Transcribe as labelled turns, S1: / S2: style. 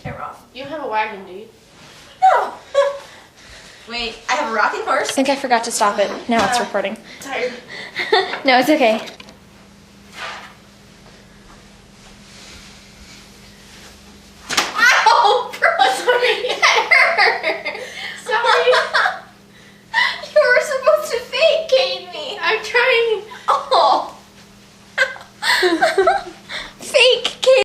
S1: camera off.
S2: You don't have a wagon, do you?
S1: No. Wait, I have a rocking horse.
S3: I think I forgot to stop it. Now it's recording.
S2: Tired.
S3: No, it's okay.